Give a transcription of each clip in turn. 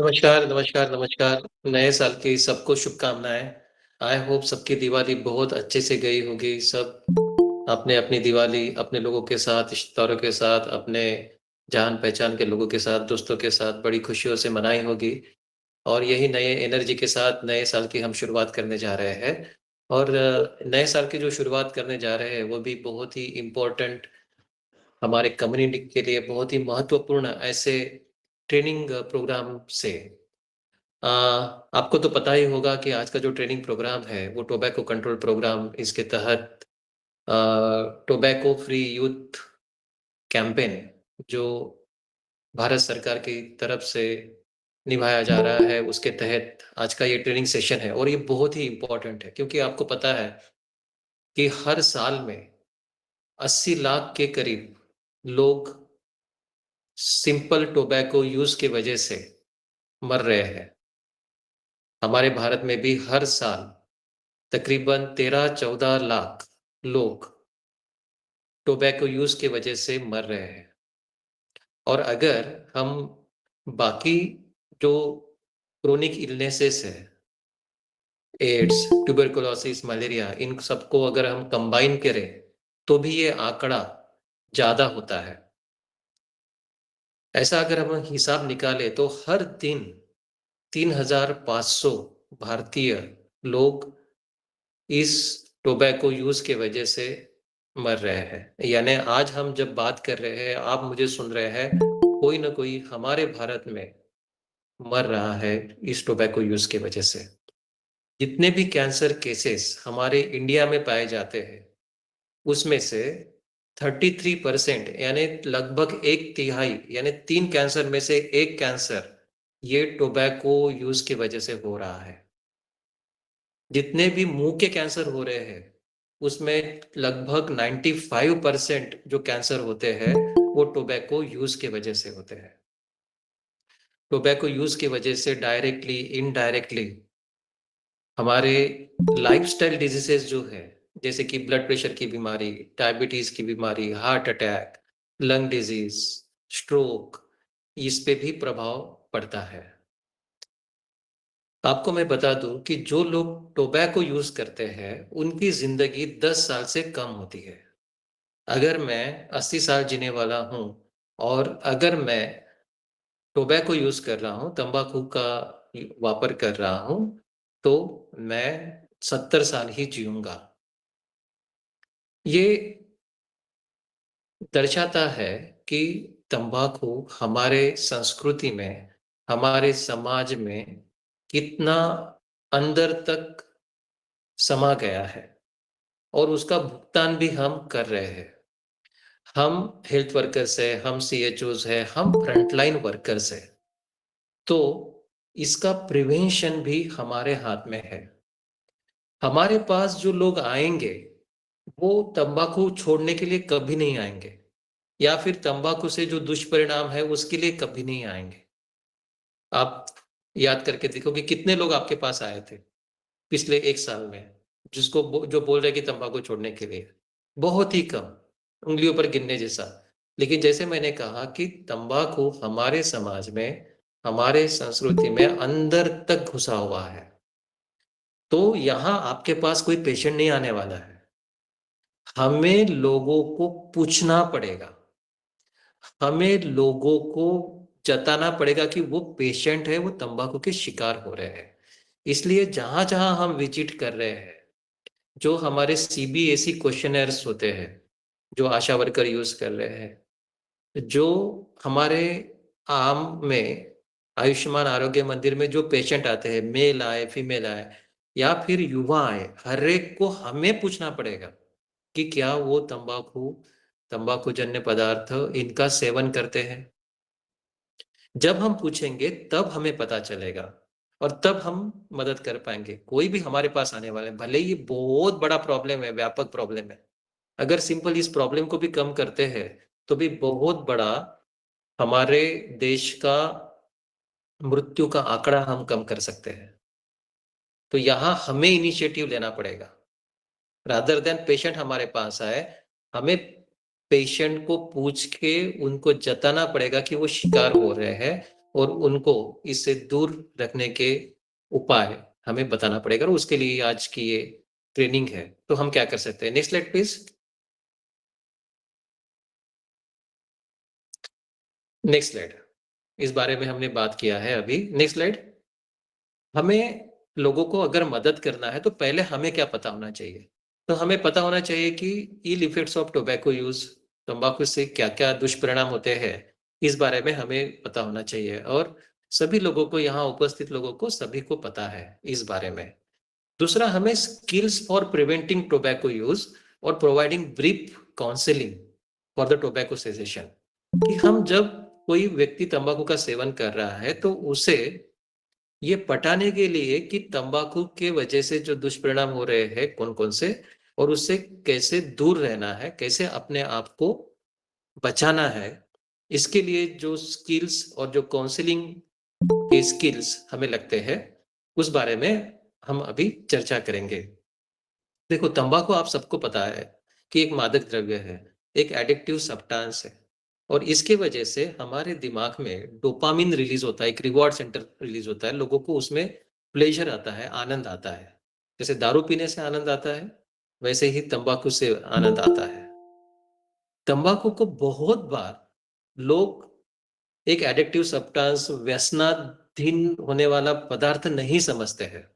नमस्कार, नमस्कार, नमस्कार। नए साल की सबको शुभकामनाएँ। आई होप सबकी दिवाली बहुत अच्छे से गई होगी। सब आपने अपनी दिवाली अपने लोगों के साथ, रिश्तेदारों के साथ, अपने जान-पहचान के लोगों के साथ, दोस्तों के साथ बड़ी खुशियों से मनाई होगी। और यही नए एनर्जी के साथ नए साल की हम शुरुआत करने जा रहे हैं। और नए साल की जो शुरुआत करने जा रहे हैं, वो भी बहुत ही इम्पोर्टेंट हमारे कम्युनिटी के लिए बहुत ही महत्वपूर्ण ऐसे ट्रेनिंग प्रोग्राम से। अ, आपको तो पता ही होगा कि आज का जो ट्रेनिंग प्रोग्राम है, वो टोबैको कंट्रोल प्रोग्राम इसके तहत अ, टोबैको फ्री यूथ कैंपेन जो भारत सरकार की तरफ से निभाया जा रहा है, उसके तहत आज का ये ट्रेनिंग सेशन है और ये बहुत ही इम्पोर्टेंट है क्योंकि आपको पता है कि हर साल में 80 लाख के करीब लोग सिंपल टोबैको यूज़ की वजह से मर रहे हैं। हमारे भारत में भी हर साल तकरीबन 13-14 लाख लोग टोबैको यूज़ की वजह से मर रहे हैं। और अगर हम बाकी जो क्रोनिक इलनेसेस है, एड्स, ट्यूबरकुलोसिस, मलेरिया, इन सबको अगर हम कंबाइन करें, तो भी ये आंकड़ा ज़्यादा होता है। ऐसा अगर हम हिसाब निकालें तो हर दिन 3,500 भारतीय लोग इस टोबैको यूज़ की वजह से मर रहे हैं। यानी आज हम जब बात कर रहे हैं, आप मुझे सुन रहे हैं, कोई ना कोई हमारे भारत में मर रहा है इस टोबैको यूज़ की वजह से। जितने भी कैंसर केसेस हमारे इंडिया में पाए जाते हैं, उसमें से 33% यानी लगभग 1 तिहाई यानी 3 कैंसर में से 1 कैंसर ये टोबैको यूज़ की वजह से हो रहा है। जितने भी मुँह के कैंसर हो रहे हैं, उसमें लगभग 95% जो कैंसर होते हैं, वो टोबैको यूज़ की वजह से होते हैं। टोबैको यूज़ की वजह से डायरेक्टली, इनडायरेक्टली हमारे लाइफ़स्टाइल डिज़ीज़ेज़ जो है, जैसे कि ब्लड प्रेशर की बीमारी, डायबिटीज़ की बीमारी, heart attack, lung disease, stroke, इस पे भी प्रभाव पड़ता है। आपको मैं बता दूँ कि जो लोग टोबैको यूज़ करते हैं, उनकी ज़िंदगी 10 साल से कम होती है। अगर मैं 80 साल जीने वाला हूँ और अगर मैं टोबैको यूज़ कर रहा हूँ, तम्बाकू का वापर कर रहा हूँ, तो मैं 70 साल ही जीऊँगा। ये दर्शाता है कि तम्बाकू हमारे संस्कृति में, हमारे समाज में कितना अंदर तक समा गया है और उसका भुगतान भी हम कर रहे हैं। हम हेल्थ वर्कर्स हैं, हम सीएचओज़ हैं, हम फ्रंटलाइन वर्कर्स हैं। तो इसका प्रिवेंशन भी हमारे हाथ में है। हमारे पास जो लोग आएँगे, वो तम्बाकू छोड़ने के लिए कभी नहीं आएँगे या फिर तम्बाकू से जो दुष्परिणाम है, उसके लिए कभी नहीं आएँगे। आप याद करके देखो कि कितने लोग आपके पास आए थे, पिछले 1 साल में, जो बोल रहे हैं कि तम्बाकू छोड़ने के लिए। बहुत ही कम, उँगलियों पर गिनने जैसा। लेकिन जैसे मैंने कहा कि तम्बाकू हमारे समाज में, हमारे संस्कृति में अंदर तक घुसा हुआ है। तो यहाँ आपके पास कोई पेशेंट नहीं आने वाला है। हमें लोगों को पूछना पड़ेगा। हमें लोगों को जताना पड़ेगा कि वो पेशेंट है, वो तंबाकू के शिकार हो रहे हैं। इसलिए जहाँ-जहाँ हम विज़िट कर रहे हैं, जो हमारे सीबीएसई क्वेश्चनर्स होते हैं, जो आशा वर्कर यूज़ कर रहे हैं, जो हमारे आम में आयुष्मान आरोग्य मंदिर में जो पेशेंट आते हैं, मेल आए, फीमेल आए या फिर युवा आए, हर एक को हमें पूछना पड़ेगा कि क्या वो तंबाकूजन्य पदार्थ इनका सेवन करते हैं? जब हम पूछेंगे तब हमें पता चलेगा और तब हम मदद कर पाएँगे। कोई भी हमारे पास आने वाला है, भले ही बहुत बड़ा प्रॉब्लम है, व्यापक प्रॉब्लम है। अगर सिंपल इस प्रॉब्लम को भी कम करते हैं, तो भी बहुत बड़ा हमारे देश का मृत्यु का आंकड़ा हम कम कर सकते हैं। तो यहाँ हमें इनिशिएटिव लेना पड़ेगा। रादर देन पेशेंट हमारे पास आए, हमें पेशेंट को पूछ के उनको जताना पड़ेगा कि वो शिकार हो रहे हैं और उनको इससे दूर रखने के उपाय हमें बताना पड़ेगा और उसके लिए आज की ये ट्रेनिंग है। तो हम क्या कर सकते हैं? Next slide please. Next slide. इस बारे में हमने बात किया है अभी। Next slide. हमें लोगों को अगर मदद करना है तो पहले हमें क्या पता होना चाहिए? तो हमें पता होना चाहिए कि ill effects of tobacco use, तंबाकू से क्या क्या दुष्परिणाम होते हैं, इस बारे में हमें पता होना चाहिए। और सभी लोगों को, यहाँ उपस्थित लोगों को सभी को पता है इस बारे में। दूसरा, हमें skills for preventing tobacco use और providing brief counselling for the tobacco cessation, कि हम जब कोई व्यक्ति तंबाकू का सेवन कर रहा है तो उसे ये पटाने के लिए कि तंबाकू के वजह से जो दुष्परिणाम हो रहे हैं कौन कौन से, और उससे कैसे दूर रहना है, कैसे अपने आप को बचाना है, इसके लिए जो स्किल्स और जो काउंसलिंग के स्किल्स हमें लगते हैं, उस बारे में हम अभी चर्चा करेंगे। देखो, तंबाकू आप सबको पता है कि एक मादक द्रव्य है, एक एडिक्टिव सब्सटेंस है, और इसके वजह से हमारे दिमाग में डोपामिन रिलीज होता है, एक रिवॉर्ड सेंटर रिलीज होता है, लोगों को उसमें प्लेजर आता है, आनंद आता है। जैसे दारू पीने से आनंद आता है, वैसे ही तंबाकू से आनंद आता है। तंबाकू को बहुत बार लोग एक एडिक्टिव सब्सटेंस, व्यसनाधीन होने वाला पदार्थ नहीं समझते हैं,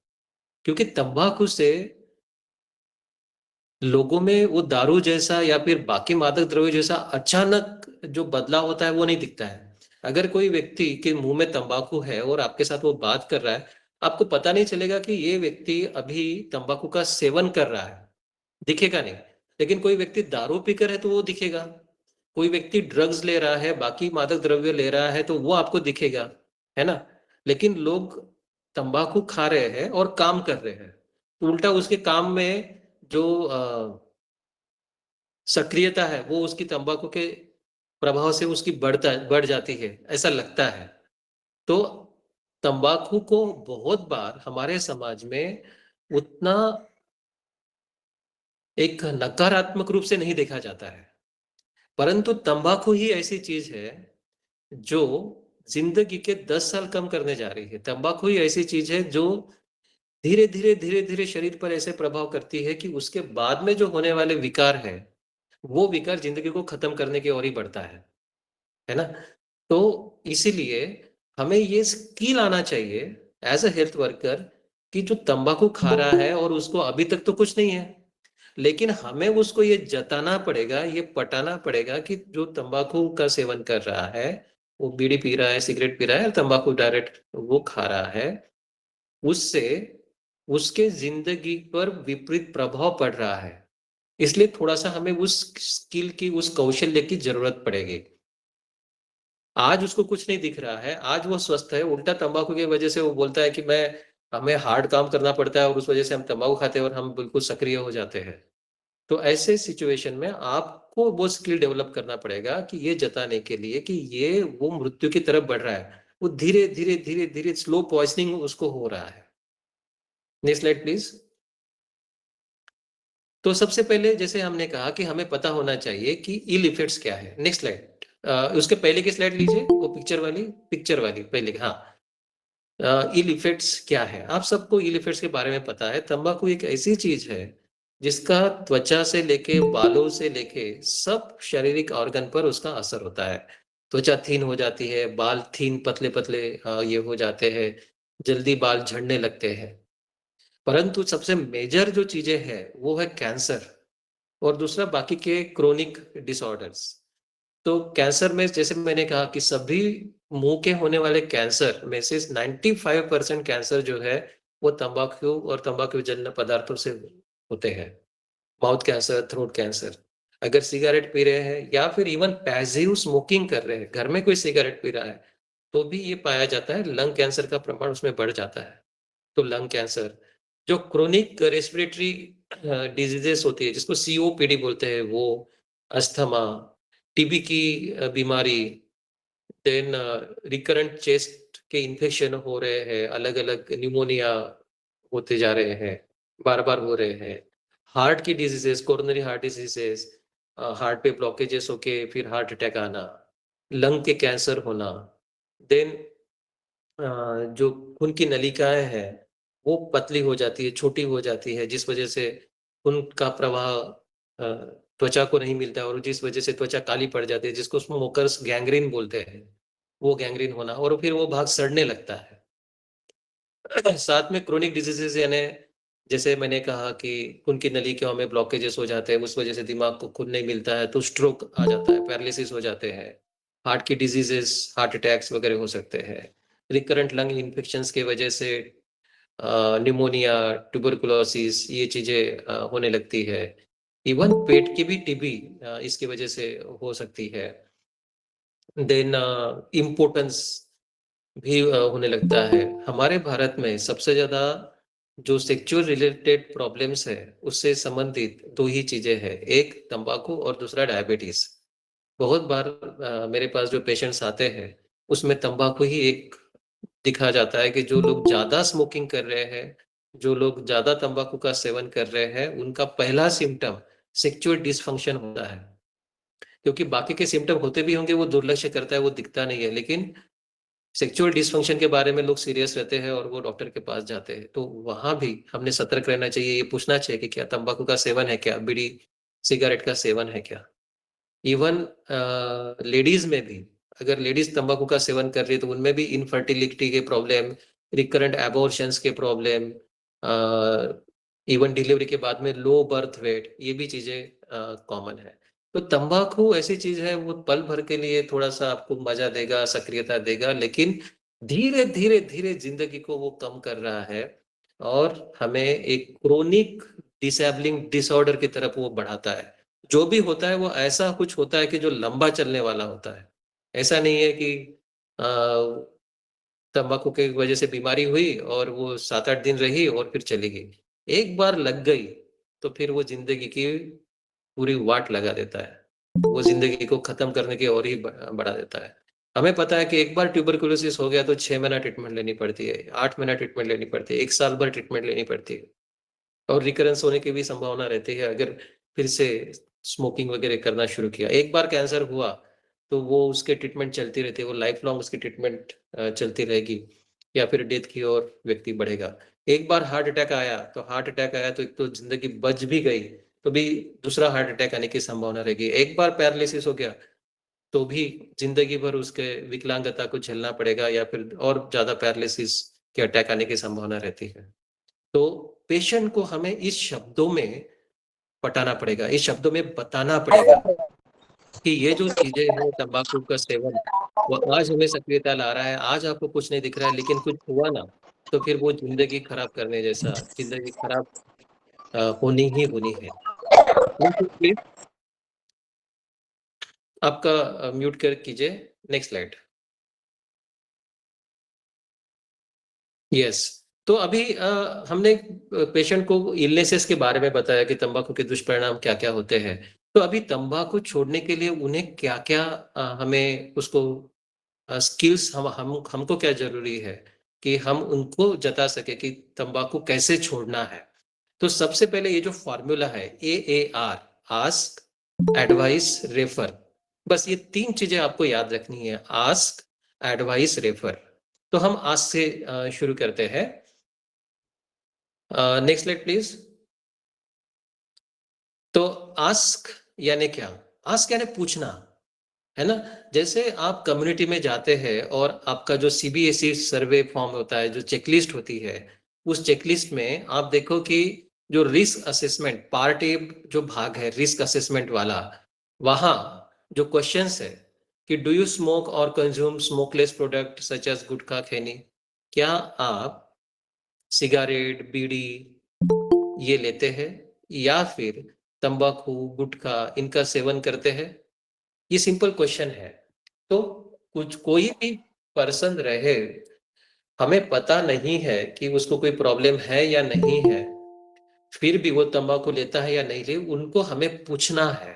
क्योंकि तंबाकू से लोगों में वो दारू जैसा या फिर बाकी मादक द्रव्य जैसा अचानक जो बदलाव होता है वो नहीं दिखता है। अगर कोई व्यक्ति के मुंह में तंबाकू है और आपके साथ वो बात कर रहा है, आपको पता नहीं चलेगा कि ये व्यक्ति अभी तंबाकू का सेवन कर रहा है, दिखेगा नहीं। लेकिन कोई व्यक्ति दारू पीकर है तो वो दिखेगा, कोई व्यक्ति ड्रग्स ले रहा है, बाकी मादक द्रव्य ले रहा है तो वो आपको दिखेगा, है ना। लेकिन लोग तंबाकू खा रहे हैं और काम कर रहे हैं, तो उल्टा उसके काम में जो सक्रियता है वो उसकी तंबाकू के प्रभाव से उसकी बढ़ जाती है, ऐसा लगता है। तो तंबाकू को बहुत बार हमारे समाज में उतना एक नकारात्मक रूप से नहीं देखा जाता है, परंतु तंबाकू ही ऐसी चीज है जो जिंदगी के 10 साल कम करने जा रही है। तंबाकू ही ऐसी चीज है जो धीरे धीरे शरीर पर ऐसे प्रभाव करती है कि उसके बाद में जो होने वाले विकार है, वो विकार जिंदगी को खत्म करने की ओर ही बढ़ता है ना। तो इसीलिए हमें ये स्किल आना चाहिए एज अ हेल्थ वर्कर, कि जो तंबाकू खा रहा है और उसको अभी तक तो कुछ नहीं है, लेकिन हमें उसको ये जताना पड़ेगा, ये पटाना पड़ेगा कि जो तंबाकू का सेवन कर रहा है, वो बीड़ी पी रहा है, सिगरेट पी रहा है, तंबाकू डायरेक्ट वो खा रहा है, उससे उसके जिंदगी पर विपरीत प्रभाव पड़ रहा है। इसलिए थोड़ा सा हमें उस स्किल की, उस कौशल्य की जरूरत पड़ेगी। आज उसको कुछ नहीं दिख रहा है, आज वो स्वस्थ है, उल्टा तंबाकू की वजह से वो बोलता है कि मैं, हमें हार्ड काम करना पड़ता है और उस वजह से हम तंबाकू खाते हैं और हम बिल्कुल सक्रिय हो जाते हैं। तो ऐसे सिचुएशन में आपको वो स्किल डेवलप करना पड़ेगा कि ये जताने के लिए कि ये वो मृत्यु की तरफ बढ़ रहा है, वो धीरे धीरे स्लो पॉइजनिंग उसको हो रहा है। Next slide please. तो सबसे पहले जैसे हमने कहा कि हमें पता होना चाहिए कि इल इफेक्ट्स क्या है। Next slide. उसके पहले की स्लाइड लीजिए, वो पिक्चर वाली पहले, हाँ। इल इफेक्ट्स क्या है? आप सबको इल इफेक्ट्स के बारे में पता है। तंबाकू एक ऐसी चीज है जिसका त्वचा से लेके, बालों से लेके सब शारीरिक ऑर्गन पर उसका असर होता है। त्वचा थीन हो जाती है, बाल थीन पतले पतले ये हो जाते हैं, जल्दी बाल झड़ने लगते हैं। परंतु सबसे मेजर जो चीजें हैं वो है कैंसर, और दूसरा बाकी के क्रोनिक डिसऑर्डर्स। तो कैंसर में जैसे मैंने कहा कि सभी मुंह के होने वाले कैंसर में से 95% कैंसर जो है वो तंबाकू और तंबाकू जन्य पदार्थों से होते हैं। Mouth cancer, throat cancer. अगर सिगरेट पी रहे हैं या फिर इवन पैसिव स्मोकिंग कर रहे हैं, घर में कोई सिगरेट पी रहा है, तो भी ये पाया जाता है, लंग कैंसर का प्रमाण उसमें बढ़ जाता है। तो लंग कैंसर, जो क्रोनिक रेस्पिरेटरी डिजीजेस होती है जिसको सीओपीडी बोलते हैं, वो अस्थमा, टीबी की बीमारी, देन रिकरेंट चेस्ट के इन्फेक्शन हो रहे हैं, अलग अलग न्यूमोनिया होते जा रहे हैं, बार बार हो रहे हैं। हार्ट की diseases, coronary heart diseases, heart पे ब्लॉकेजेस होके फिर हार्ट अटैक आना, लंग के कैंसर होना, देन जो खून की नलिकाएँ हैं, वो पतली हो जाती है, छोटी हो जाती है, जिस वजह से खून का प्रवाह त्वचा को नहीं मिलता है और जिस वजह से त्वचा काली पड़ जाती है, जिसको स्मोकर्स गैंग्रीन बोलते हैं, वो गैंग्रीन होना और फिर वो भाग सड़ने लगता है। साथ में क्रोनिक डिजीज़ेज़ यानी जैसे मैंने कहा कि खून की नलिकाओं में ब्लॉकेजेस हो जाते हैं, उस वजह से दिमाग को खून नहीं मिलता है, तो स्ट्रोक आ जाता है, पैरालिसिस हो जाते हैं। हार्ट की डिजीज़ेज़, हार्ट अटैक्स वगैरह हो सकते हैं। रिकरेंट लंग इन्फेक्शंस की वजह से निमोनिया, ट्यूबरकुलोसिस ये चीज़ें होने लगती है। इवन पेट की भी टीबी इसकी वजह से हो सकती है। देन इम्पोर्टेंस भी होने लगता है। हमारे भारत में सबसे ज़्यादा जो सेक्सुअल रिलेटेड प्रॉब्लम्स है, उससे संबंधित 2 ही चीज़ें हैं, एक तम्बाकू और दूसरा डायबिटीज़। बहुत बार मेरे पास जो पेशेंट्स आते हैं, उसमें तम्बाकू ही एक दिखा जाता है कि जो लोग ज़्यादा स्मोकिंग कर रहे हैं, जो लोग ज़्यादा तम्बाकू का सेवन कर रहे हैं, उनका पहला सिम्पटम सेक्सुअल डिसफंक्शन होता है। क्योंकि बाकी के सिम्पटम होते भी होंगे, वो दुर्लक्ष्य करता है, वो दिखता नहीं है, लेकिन सेक्सुअल डिसफंक्शन के बारे में लोग सीरियस रहते हैं और वो डॉक्टर के पास जाते हैं। तो वहाँ भी हमने सतर्क रहना चाहिए, ये पूछना चाहिए कि क्या तम्बाकू का सेवन है क्या? बीड़ी, सिगरेट का सेवन है क्या? इवन लेडीज़ में भी, अगर लेडीज़ तम्बाकू का सेवन कर रही है, तो उनमें भी इनफर्टिलिटी के प्रॉब्लम, रिकरेंट एबॉर्शंस के प्रॉब्लम इवन डिलीवरी के बाद में लो बर्थ वेट, ये भी चीज़ें कॉमन है। तो तम्बाकू ऐसी चीज़ है, वो पल भर के लिए थोड़ा-सा आपको मज़ा देगा, सक्रियता देगा, लेकिन धीरे, धीरे, धीरे ज़िंदगी को वो कम कर रहा है और हमें एक क्रोनिक डिसएबलिंग डिसऑर्डर की तरफ वो बढ़ाता है। जो भी होता है वो ऐसा कुछ होता है कि जो लंबा चलने वाला होता है। ऐसा नहीं है कि अ, तम्बाकू की वजह से बीमारी हुई और वो 7-8 दिन रही और फिर चली गई। एक बार लग गई, तो फिर वो ज़िंदगी की पूरी वाट लगा देता है। वो ज़िंदगी को ख़त्म करने की ओर ही बढ़ा देता है। हमें पता है कि एक बार ट्यूबरकुलोसिस हो गया तो 6 महीना ट्रीटमेंट लेनी पड़ती है, 8 महीना ट्रीटमेंट लेनी पड़ती है, 1 साल भर ट्रीटमेंट लेनी पड़ती है। और रिकरेंस होने की भी संभावना रहती है अगर फिर से स्मोकिंग वगैरह करना शुरू किया। एक बार कैंसर हुआ, तो वो उसके ट्रीटमेंट चलती रहती है, वो लाइफ लॉन्ग उसकी ट्रीटमेंट चलती रहेगी या फिर डेथ की ओर व्यक्ति बढ़ेगा। एक बार हार्ट अटैक आया तो एक तो ज़िंदगी बच भी गई, तो भी दूसरा हार्ट अटैक आने की संभावना रहेगी। एक बार पैरालिसिस हो गया, तो भी ज़िंदगी भर उसके विकलांगता को झेलना पड़ेगा या फिर और ज़्यादा पैरालिसिस के अटैक आने की संभावना रहती है। तो पेशेंट को हमें इस शब्दों में पटाना पड़ेगा, इस शब्दों में बताना पड़ेगा कि ये जो चीज़ें हैं तम्बाकू का सेवन, वो आज हमें सक्रियता ला रहा है, आज आपको कुछ नहीं दिख रहा है लेकिन कुछ हुआ ना, तो फिर वो ज़िंदगी खराब करने जैसा ज़िंदगी खराब होनी ही होनी है। नेक्स्ट प्लीज़ आपका म्यूट कर कीजिए, नेक्स्ट स्लाइड। यस। तो अभी हमने पेशेंट को इलनेसेस के बारे में बताया कि तंबाकू के दुष्परिणाम क्या-क्या होते हैं। तो अभी तंबाकू छोड़ने के लिए उन्हें क्या-क्या हमें उसको स्किल्स हमको क्या ज़रूरी है कि हम उनको जता सकें कि तंबाकू कैसे छोड़ना है। तो सबसे पहले ये जो फ़ॉर्मूला है एएआर आस्क, एडवाइस, रेफर बस ये 3 चीज़ें आपको याद रखनी है। Ask, advice, refer. तो हम आस्क से शुरू करते हैं। Next slide please. तो आस्क यानी क्या? आस्क यानी पूछना, है ना? जैसे आप कम्युनिटी में जाते हैं और आपका जो सीबीएसई सर्वे फॉर्म होता है, जो चेकलिस्ट होती है, उस चेकलिस्ट में आप देखो कि जो रिस्क असेसमेंट पार्ट ए जो भाग है रिस्क असेसमेंट वाला, वहाँ जो क्वेश्चन्स है कि डू यू स्मोक और consume smokeless product such as gutkha, khaini? क्या आप सिगारेट, बीड़ी ये लेते हैं या फिर तंबाकू, गुटखा इनका सेवन करते हैं? ये सिंपल क्वेश्चन है। तो कुछ कोई भी पर्सन रहे, हमें पता नहीं है कि उसको कोई प्रॉब्लम है या नहीं है, फिर भी वो तंबाकू लेता है या नहीं ले उनको हमें पूछना है।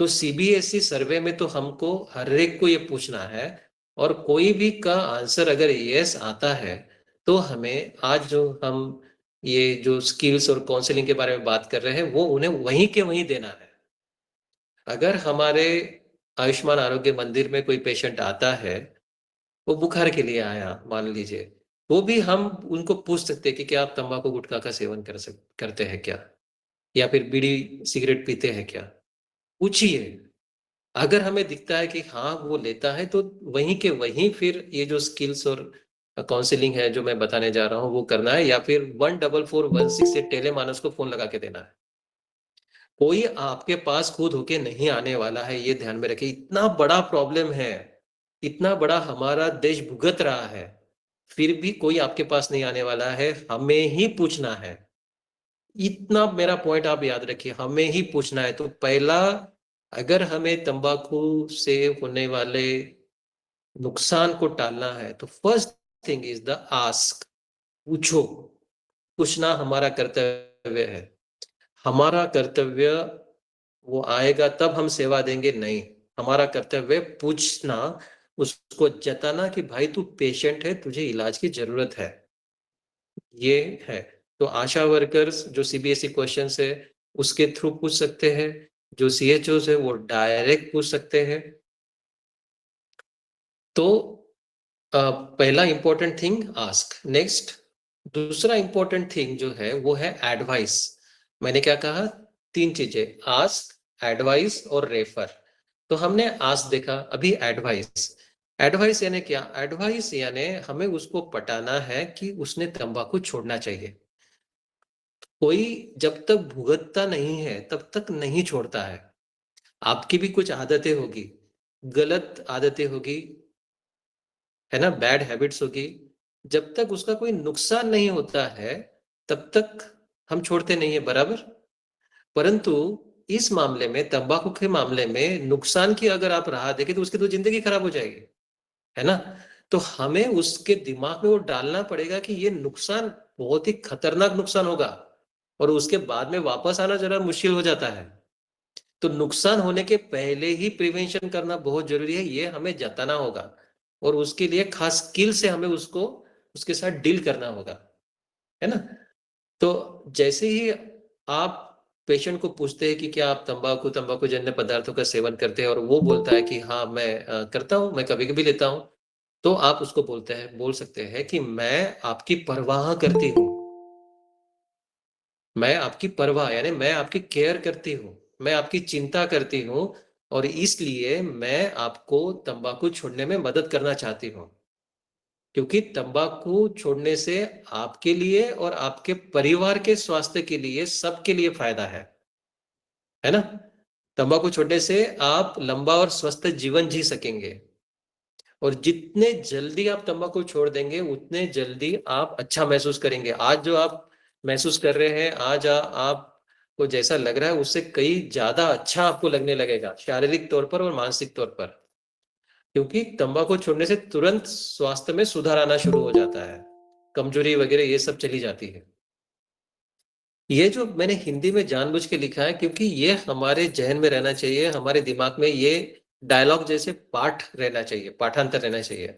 तो सीबीएसई सर्वे में तो हमको हर एक को ये पूछना है और कोई भी का आंसर अगर यस आता है, तो हमें आज जो हम ये जो स्किल्स और काउंसलिंग के बारे में बात कर रहे हैं, वो उन्हें वहीं के वहीं देना है। अगर हमारे आयुष्मान आरोग्य मंदिर में कोई पेशेंट आता है वो बुखार के लिए आया मान लीजिए, वो भी हम उनको पूछ सकते हैं कि क्या आप तंबाकू गुटखा का सेवन करते हैं क्या, या फिर बीड़ी सिगरेट पीते हैं क्या, पूछिए। अगर हमें दिखता है कि हाँ वो लेता है, तो वहीं के वहीं फिर ये जो स्किल्स और काउंसलिंग है जो मैं बताने जा रहा हूँ वो करना है, या फिर 14416 से टेलेमानस को फोन लगा के देना है। कोई आपके पास खुद होके नहीं आने वाला है, ये ध्यान में रखिए। इतना बड़ा प्रॉब्लम है, इतना बड़ा हमारा देश भुगत रहा है, फिर भी कोई आपके पास नहीं आने वाला है, हमें ही पूछना है। इतना मेरा पॉइंट आप याद रखिए, हमें ही पूछना है। तो पहला, अगर हमें तंबाकू से होने वाले नुकसान को टालना है तो first thing is the ask. पूछो, पूछना हमारा कर्तव्य है। हमारा कर्तव्य वो आएगा तब हम सेवा देंगे, नहीं, हमारा कर्तव्य पूछना, उसको जताना कि भाई तू पेशेंट है, तुझे इलाज की जरूरत है, ये है। तो आशा वर्कर्स जो सीबीएसई क्वेश्चन है उसके थ्रू पूछ सकते हैं, जो सीएचओ है वो डायरेक्ट पूछ सकते हैं। तो पहला इंपॉर्टेंट थिंग आस्क। नेक्स्ट, दूसरा इंपॉर्टेंट थिंग जो है वो है एडवाइस। मैंने क्या कहा, तीन चीजें, आस्क, एडवाइस और रेफर। तो हमने आस्क देखा, अभी एडवाइस। एडवाइस यानी क्या, एडवाइस यानी हमें उसको पटाना है कि उसने तंबाकू छोड़ना चाहिए। कोई जब तक भुगतता नहीं है तब तक नहीं छोड़ता है। आपकी भी कुछ आदतें होगी, गलत आदतें होगी, है ना, बैड हैबिट्स होगी। जब तक उसका कोई नुकसान नहीं होता है तब तक हम छोड़ते नहीं है, बराबर। परंतु इस मामले में, तंबाकू के मामले में, नुकसान की अगर आप राह देखें तो उसकी तो जिंदगी खराब हो जाएगी, है ना। तो हमें उसके दिमाग में वो डालना पड़ेगा कि ये नुकसान बहुत ही खतरनाक नुकसान होगा, और उसके बाद में वापस आना जरा मुश्किल हो जाता है। तो नुकसान होने के पहले ही प्रिवेंशन करना बहुत जरूरी है, ये हमें जताना होगा, और उसके लिए खास स्किल से हमें उसको, उसके साथ डील करना होगा, है ना। तो जैसे ही आप पेशेंट को पूछते हैं कि क्या आप तंबाकू तंबाकू जन्य पदार्थों का सेवन करते हैं, और वो बोलता है कि हाँ मैं करता हूं, मैं कभी कभी लेता हूं, तो आप उसको बोल सकते हैं कि मैं आपकी परवाह करती हूँ। मैं आपकी परवाह यानी मैं आपकी केयर करती हूँ, मैं आपकी चिंता करती हूँ, और इसलिए मैं आपको तंबाकू छोड़ने में मदद करना चाहती हूँ। क्योंकि तंबाकू छोड़ने से आपके लिए और आपके परिवार के स्वास्थ्य के लिए, सबके लिए फायदा है ना। तंबाकू छोड़ने से आप लंबा और स्वस्थ जीवन जी सकेंगे, और जितने जल्दी आप तंबाकू छोड़ देंगे उतने जल्दी आप अच्छा महसूस करेंगे। आज जो आप महसूस कर रहे हैं, आज आपको जैसा लग रहा है उससे कई ज्यादा अच्छा आपको लगने लगेगा, शारीरिक तौर पर और मानसिक तौर पर। क्योंकि तंबाकू छोड़ने से तुरंत स्वास्थ्य में सुधार आना शुरू हो जाता है, कमजोरी वगैरह ये सब चली जाती है। ये जो मैंने हिंदी में जानबूझ के लिखा है क्योंकि ये हमारे जहन में रहना चाहिए, हमारे दिमाग में ये डायलॉग जैसे पाठ रहना चाहिए, पाठांतर रहना चाहिए,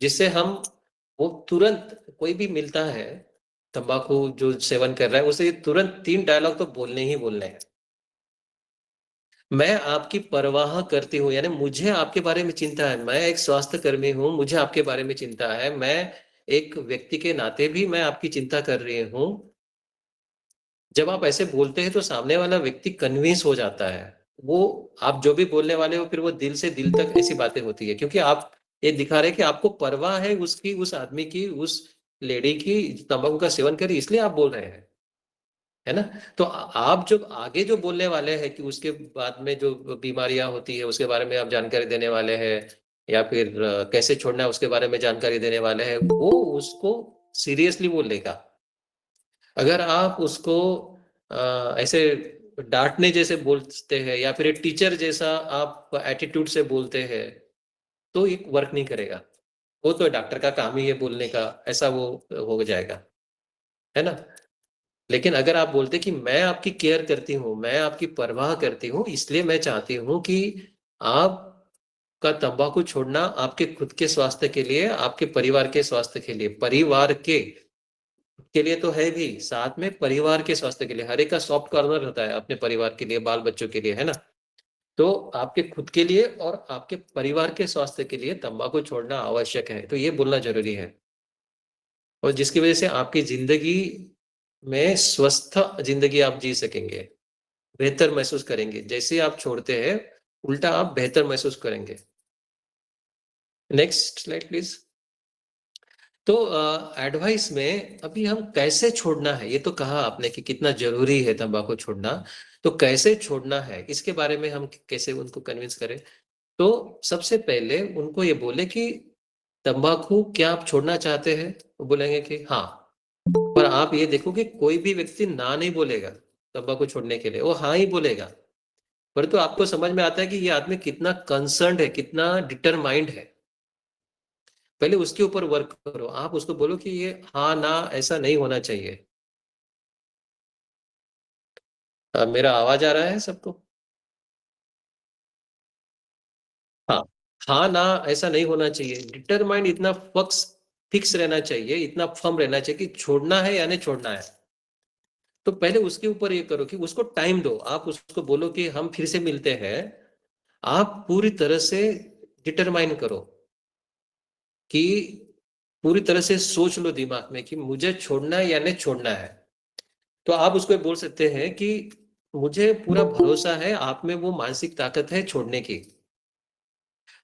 जिससे हम, वो तुरंत कोई भी मिलता है तंबाकू जो सेवन कर रहा है उसे तुरंत तीन डायलॉग तो बोलने ही बोलने हैं। मैं आपकी परवाह करती हूँ, यानी मुझे आपके बारे में चिंता है, मैं एक स्वास्थ्य कर्मी हूँ, मुझे आपके बारे में चिंता है, मैं एक व्यक्ति के नाते भी मैं आपकी चिंता कर रही हूँ। जब आप ऐसे बोलते हैं तो सामने वाला व्यक्ति कन्विंस हो जाता है। वो, आप जो भी बोलने वाले हो फिर वो दिल से दिल तक ऐसी बातें होती है, क्योंकि आप ये दिखा रहे हैं कि आपको परवाह है उसकी, उस आदमी की, उस लेडी की तंबाकू का सेवन करे, इसलिए आप बोल रहे हैं, है ना। तो आप जो आगे जो बोलने वाले हैं कि उसके बाद में जो बीमारियां होती है उसके बारे में आप जानकारी देने वाले हैं, या फिर कैसे छोड़ना है उसके बारे में जानकारी देने वाले हैं, वो उसको सीरियसली वो लेगा। अगर आप उसको ऐसे डांटने जैसे बोलते हैं, या फिर एक टीचर जैसा आप एटीट्यूड से बोलते हैं, तो एक वर्क नहीं करेगा। वो तो डॉक्टर का काम ही है बोलने का, ऐसा वो हो जाएगा, है ना। लेकिन अगर आप बोलते कि मैं आपकी केयर करती हूँ, मैं आपकी परवाह करती हूँ, इसलिए मैं चाहती हूँ कि आपका तंबाकू छोड़ना आपके खुद के स्वास्थ्य के लिए, आपके परिवार के स्वास्थ्य के लिए, परिवार के लिए तो है भी, साथ में परिवार के स्वास्थ्य के लिए, हर एक का सॉफ्ट कॉर्नर होता है अपने परिवार के लिए, बाल बच्चों के लिए, है ना। तो आपके खुद के लिए और आपके परिवार के स्वास्थ्य के लिए तंबाकू छोड़ना आवश्यक है, तो ये बोलना ज़रूरी है। और जिसकी वजह से आपकी ज़िंदगी में स्वस्थ ज़िंदगी आप जी सकेंगे, बेहतर महसूस करेंगे। जैसे ही आप छोड़ते हैं, उल्टा आप बेहतर महसूस करेंगे। Next slide please. तो एडवाइस में अभी हम कैसे छोड़ना है, ये तो कहा आपने कि कितना ज़रूरी है तंबाकू छोड़ना, तो कैसे छोड़ना है, इसके बारे में हम कैसे उनको कन्विंस करें? तो सबसे पहले उनको ये बोले कि तंबाकू क्या आप छोड़ना चाहते हैं? वो बोलेंगे कि हाँ, पर आप ये देखो कि कोई भी व्यक्ति ना नहीं बोलेगा तंबाकू छोड़ने के लिए, वो हाँ ही बोलेगा। परंतु आपको समझ में आता है कि ये आदमी कितना कंसर्न्ड है, कितना डिटरमाइंड है। पहले उसके ऊपर वर्क करो। आप उसको बोलो कि ये हाँ, ना ऐसा नहीं होना चाहिए। मेरा आवाज़ आ रहा है सबको? हाँ। हाँ, ना ऐसा नहीं होना चाहिए। डिटरमाइंड इतना फिक्स रहना चाहिए, इतना फ़र्म रहना चाहिए कि छोड़ना है या नहीं छोड़ना है। तो पहले उसके ऊपर ये करो कि उसको टाइम दो। आप उसको बोलो कि हम फिर से मिलते हैं। आप पूरी तरह से डिटरमाइन करो कि पूरी तरह से सोच लो दिमाग में कि मुझे छोड़ना है या नहीं छोड़ना है। तो आप उसको बोल सकते हैं कि मुझे पूरा भरोसा है आप में वो मानसिक ताकत है छोड़ने की।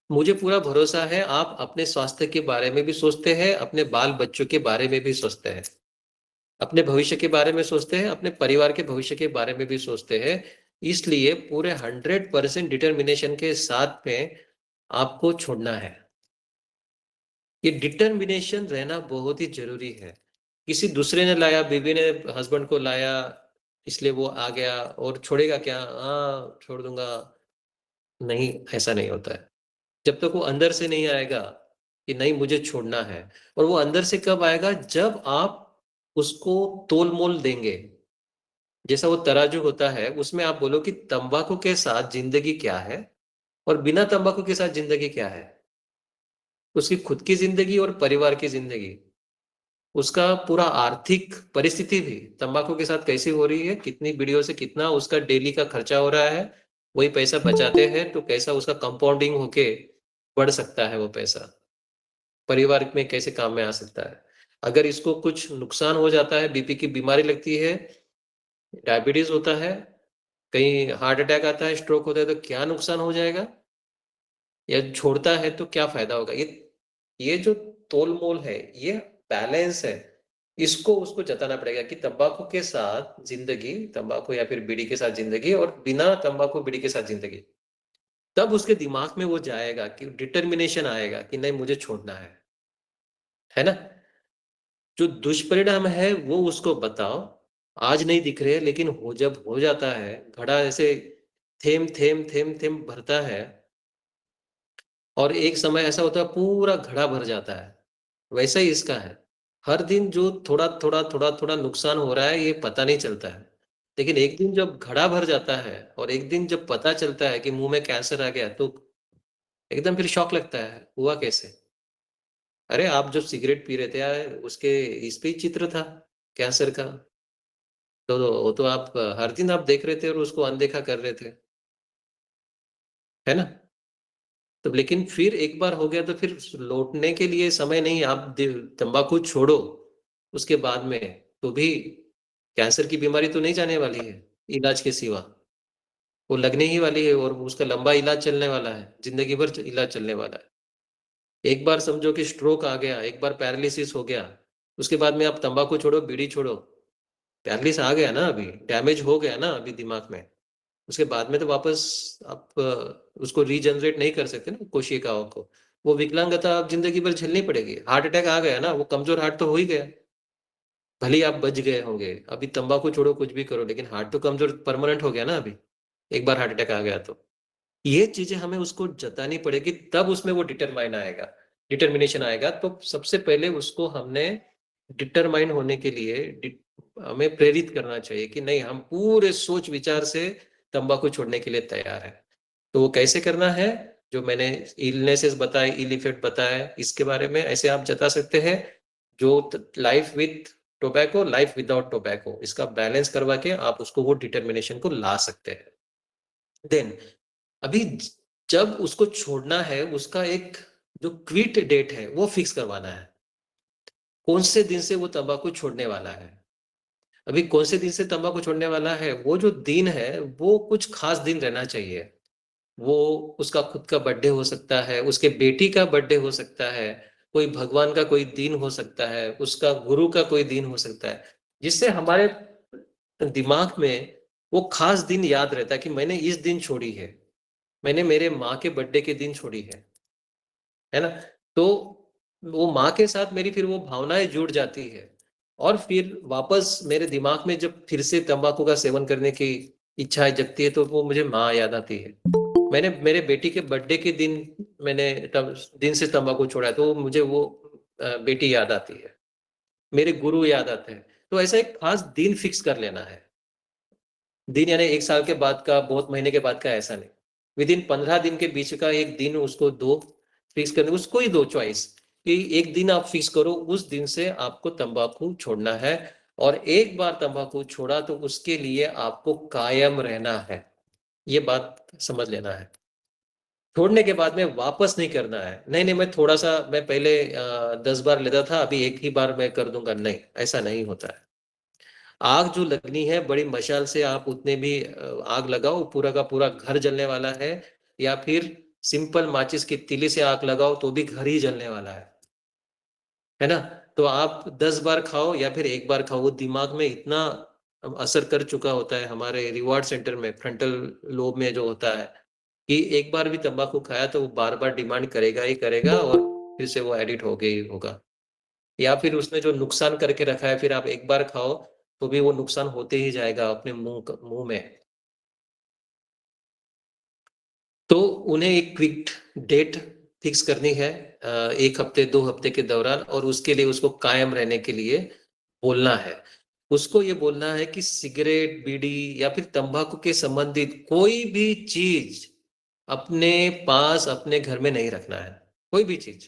मुझे पूरा भरोसा है आप अपने स्वास्थ्य के बारे में भी सोचते हैं, अपने बाल-बच्चों के बारे में भी सोचते हैं। अपने भविष्य के बारे में सोचते हैं, अपने परिवार के भविष्य के बारे में भी सोचते हैं। इसलिए पूरे 100% डिटर्मिनेशन के साथ में आपको छोड़ना है। ये डिटर्मिनेशन रहना बहुत ही ज़रूरी है। किसी दूसरे ने लाया, बीवी ने हस्बैंड को लाया, इसलिए वो आ गया और छोड़ेगा क्या? हाँ, छोड़ दूँगा। नहीं, ऐसा नहीं होता है। जब तक वो अंदर से नहीं आएगा कि नहीं मुझे छोड़ना है और वो अंदर से कब आएगा जब आप उसको तोल-मोल देंगे। जैसा वो तराजू होता है उसमें आप बोलो कि तम्बाकू के साथ ज़िंदगी क्या है और बिना तम्बाकू के साथ ज़िंदगी क्या है? उसकी खुद की ज़िंदगी और परिवार की ज़िंदगी। उसका पूरा आर्थिक परिस्थिति भी तम्बाकू के साथ कैसी हो रही है, कितनी बीड़ियों से कितना उसका डेली का खर्चा हो रहा है, वही पैसा बचाते हैं तो कैसा उसका कंपाउंडिंग होके बढ़ सकता है वो पैसा। परिवार में कैसे काम में आ सकता है। अगर इसको कुछ नुकसान हो जाता है, बीपी की बीमारी लगती है, डायबिटीज़ होता है, कहीं हार्ट अटैक आता है, स्ट्रोक होता है तो क्या नुकसान हो जाएगा? या छोड़ता है तो क्या फ़ायदा होगा? ये जो तोल-मोल है, ये बैलेंस है। इसको उसको जताना पड़ेगा कि तम्बाकू के साथ ज़िंदगी, तम्बाकू या फिर बीड़ी के साथ ज़िंदगी और बिना तम्बाकू, बीड़ी के साथ ज़िंदगी। तब उसके दिमाग में वो जाएगा कि डिटर्मिनेशन आएगा कि नहीं मुझे छोड़ना है ना? जो दुष्परिणाम है वो उसको बताओ। आज नहीं दिख रहे लेकिन जब हो जाता है, घड़ा ऐसे थेम-थेम भरता है और एक समय ऐसा होता है पूरा घड़ा भर जाता है। वैसा ही इसका है। हर दिन जो थोड़ा-थोड़ा, थोड़ा-थोड़ा नुकसान हो रहा है ये पता नहीं चलता है। लेकिन एक दिन जब घड़ा भर जाता है और एक दिन जब पता चलता है कि मुँह में कैंसर आ गया तो एकदम फिर शॉक लगता है, हुआ कैसे? अरे! आप जब सिगरेट पी रहे थे उसके इस पे ही चित्र था कैंसर का। तो वो तो आप हर दिन आप देख रहे थे और उसको अनदेखा कर रहे थे, है ना? तो लेकिन फिर एक बार हो गया तो फिर लौटने के लिए समय नहीं आप तंबाकू छोड़ो, उसके बाद में तो भी कैंसर की बीमारी तो नहीं जाने वाली है, इलाज के सिवा। वो लगने ही वाली है और उसका लंबा इलाज चलने वाला है, ज़िंदगी भर इलाज चलने वाला है। एक बार समझो कि स्ट्रोक आ गया, एक बार पैरालिसिस हो गया, उसके बाद में आप तंबाकू छोड़ो, बीड़ी छोड़ो, पैरालिसिस आ गया ना अभी, डैमेज हो गया ना अभी दिमाग में। उसके बाद में तो वापस आप उसको रीजनरेट नहीं कर सकते ना कोशिकाओं को। वो विकलांगता आप ज़िंदगी भर झेलनी पड़ेगी। हार्ट अटैक आ गया ना, वो कमज़ोर हार्ट तो हो ही गया। भले ही आप बच गए होंगे, अभी तम्बाकू छोड़ो, कुछ भी करो, लेकिन हार्ट तो कमज़ोर परमानेंट हो गया ना अभी, एक बार हार्ट अटैक आ गया तो। ये चीज़ें हमें उसको जतानी पड़ेगी, तब उसमें वो डिटर्मिनेशन आएगा। तो सबसे पहले उसको हमने डिटरमाइन होने के लिए हमें प्रेरित करना चाहिए कि नहीं हम पूरे सोच विचार से तंबाकू छोड़ने के लिए तैयार हैं। तो वो कैसे करना है? जो मैंने इलनेसेस बताए, इल इफेक्ट बताए, इसके बारे में ऐसे आप जता सकते हैं, जो life with tobacco, life without tobacco, इसका बैलेंस करवा के आप उसको वो डिटर्मिनेशन को ला सकते हैं। देन अभी जब उसको छोड़ना है, उसका एक जो क्विट डेट है, वो फिक्स करवाना है। कौन से दिन से वो तंबाकू छोड़ने वाला है। अभी कौन से दिन से तंबाकू छोड़ने वाला है, वो जो दिन है, वो कुछ खास दिन रहना चाहिए। वो उसका खुद का बर्थडे हो सकता है, उसके बेटी का बर्थडे हो सकता है, कोई भगवान का कोई दिन हो सकता है, उसका गुरु का कोई दिन हो सकता है, जिससे हमारे दिमाग में वो खास दिन याद रहता है कि मैंने इस दिन छोड़ी है, मैंने मेरे माँ के बर्थडे के दिन छोड़ी है ना? तो वो माँ के साथ मेरी फिर वो भावनाएं जुड़ जाती है, और फिर वापस मेरे दिमाग में जब फिर से तंबाकू का सेवन करने की इच्छा जगती है, तो वो मुझे माँ याद आती है। मैंने मेरे बेटी के बर्थडे के दिन मैंने दिन से तंबाकू छोड़ा है, तो मुझे वो बेटी याद आती है, मेरे गुरु याद आते हैं। तो ऐसा एक खास दिन फिक्स कर लेना है। दिन यानी 1 साल के बाद का, बहुत महीने के बाद का, ऐसा नहीं। विदिन 15 दिन के बीच का एक दिन उसको दो, फिक्स करने उसको ही दो चॉइस, कि एक दिन आप फिक्स करो, उस दिन से आपको तंबाकू छोड़ना है, और एक बार तंबाकू छोड़ा तो उसके लिए आपको कायम रहना है। ये बात समझ लेना है। छोड़ने के बाद में वापस नहीं करना है। नहीं, नहीं, मैं थोड़ा-सा, मैं पहले 10 बार लेता था, अभी एक ही बार मैं कर दूँगा, नहीं, ऐसा नहीं होता है। आग जो लगनी है, बड़ी मशाल से आप उतने भी आग लगाओ, पूरा का पूरा घर जलने वाला है, या फिर सिंपल माचिस की तीली से आग लगाओ तो भी घर ही जलने वाला है ना? तो आप 10 बार खाओ या फिर एक बार खाओ, वो दिमाग में इतना असर कर चुका होता है, हमारे रिवार्ड सेंटर में, फ्रंटल लोब में जो होता है, कि एक बार भी तंबाकू खाया तो वो बार-बार डिमांड करेगा ही करेगा, और फिर से वो एडिक्ट हो गई होगा। या फिर उसने जो नुकसान करके रखा है, फिर आप एक बार खाओ, तो भी वो नुकसान होते ही जाएगा अपने मुँह में। तो उन्हें एक क्विक डेट फिक्स करनी है, 1 हफ्ते, 2 हफ्ते के दौरान, और उसके लिए उसको कायम रहने के लिए बोलना है। उसको ये बोलना है कि सिगरेट, बीड़ी या फिर तंबाकू के संबंधित कोई भी चीज़ अपने पास, अपने घर में नहीं रखना है, कोई भी चीज़।